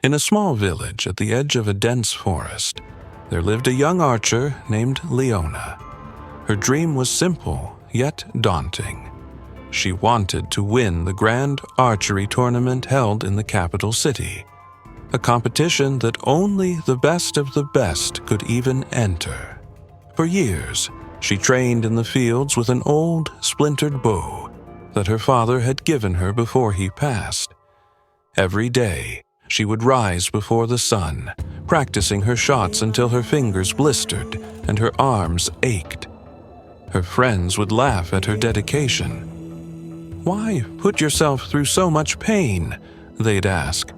In a small village at the edge of a dense forest, there lived a young archer named Leona. Her dream was simple, yet daunting. She wanted to win the grand archery tournament held in the capital city, a competition that only the best of the best could even enter. For years, she trained in the fields with an old, splintered bow that her father had given her before he passed. Every day, she would rise before the sun, practicing her shots until her fingers blistered and her arms ached. Her friends would laugh at her dedication. "Why put yourself through so much pain?" they'd ask.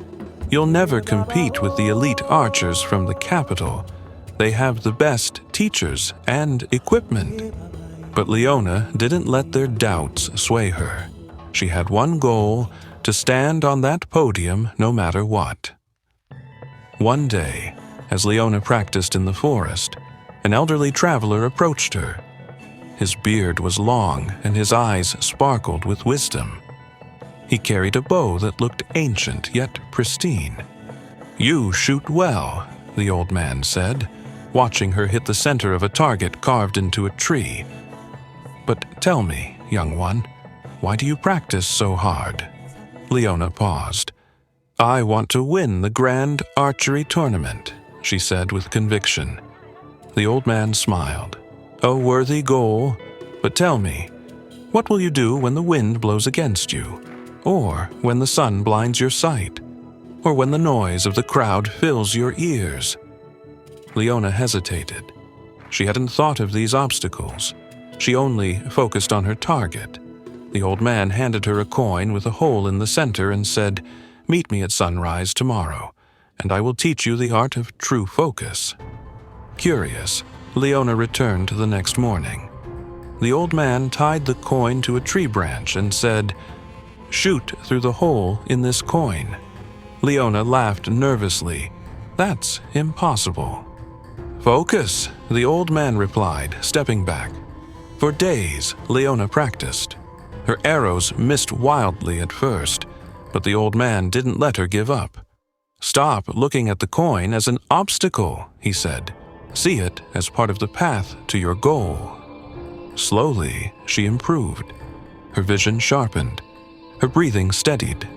"You'll never compete with the elite archers from the capital. They have the best teachers and equipment." But Leona didn't let their doubts sway her. She had one goal: to stand on that podium no matter what. One day, as Leona practiced in the forest, an elderly traveler approached her. His beard was long and his eyes sparkled with wisdom. He carried a bow that looked ancient yet pristine. "You shoot well," the old man said, watching her hit the center of a target carved into a tree. "But tell me, young one, why do you practice so hard?" Leona paused. "I want to win the grand archery tournament," she said with conviction. The old man smiled. "A worthy goal, but tell me, what will you do when the wind blows against you? Or when the sun blinds your sight? Or when the noise of the crowd fills your ears?" Leona hesitated. She hadn't thought of these obstacles. She only focused on her target. The old man handed her a coin with a hole in the center and said, "Meet me at sunrise tomorrow, and I will teach you the art of true focus." Curious, Leona returned the next morning. The old man tied the coin to a tree branch and said, "Shoot through the hole in this coin." Leona laughed nervously. "That's impossible." "Focus," the old man replied, stepping back. For days, Leona practiced. Her arrows missed wildly at first, but the old man didn't let her give up. "Stop looking at the coin as an obstacle," he said. "See it as part of the path to your goal." Slowly, she improved. Her vision sharpened. Her breathing steadied.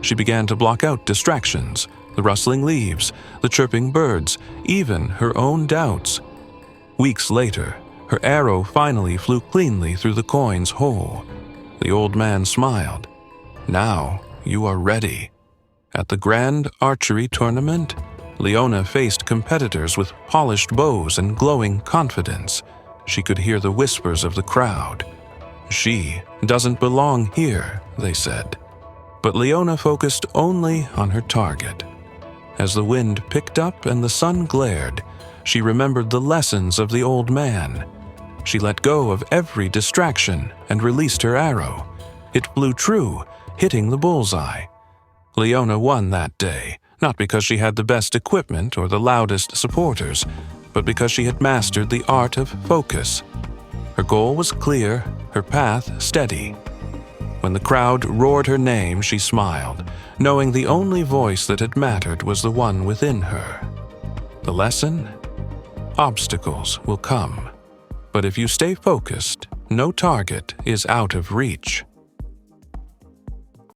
She began to block out distractions, the rustling leaves, the chirping birds, even her own doubts. Weeks later, her arrow finally flew cleanly through the coin's hole. The old man smiled. "Now you are ready." At the grand archery tournament, Leona faced competitors with polished bows and glowing confidence. She could hear the whispers of the crowd. "She doesn't belong here," they said. But Leona focused only on her target. As the wind picked up and the sun glared, she remembered the lessons of the old man. She let go of every distraction and released her arrow. It flew true, hitting the bullseye. Leona won that day, not because she had the best equipment or the loudest supporters, but because she had mastered the art of focus. Her goal was clear, her path steady. When the crowd roared her name, she smiled, knowing the only voice that had mattered was the one within her. The lesson? Obstacles will come. But if you stay focused, no target is out of reach.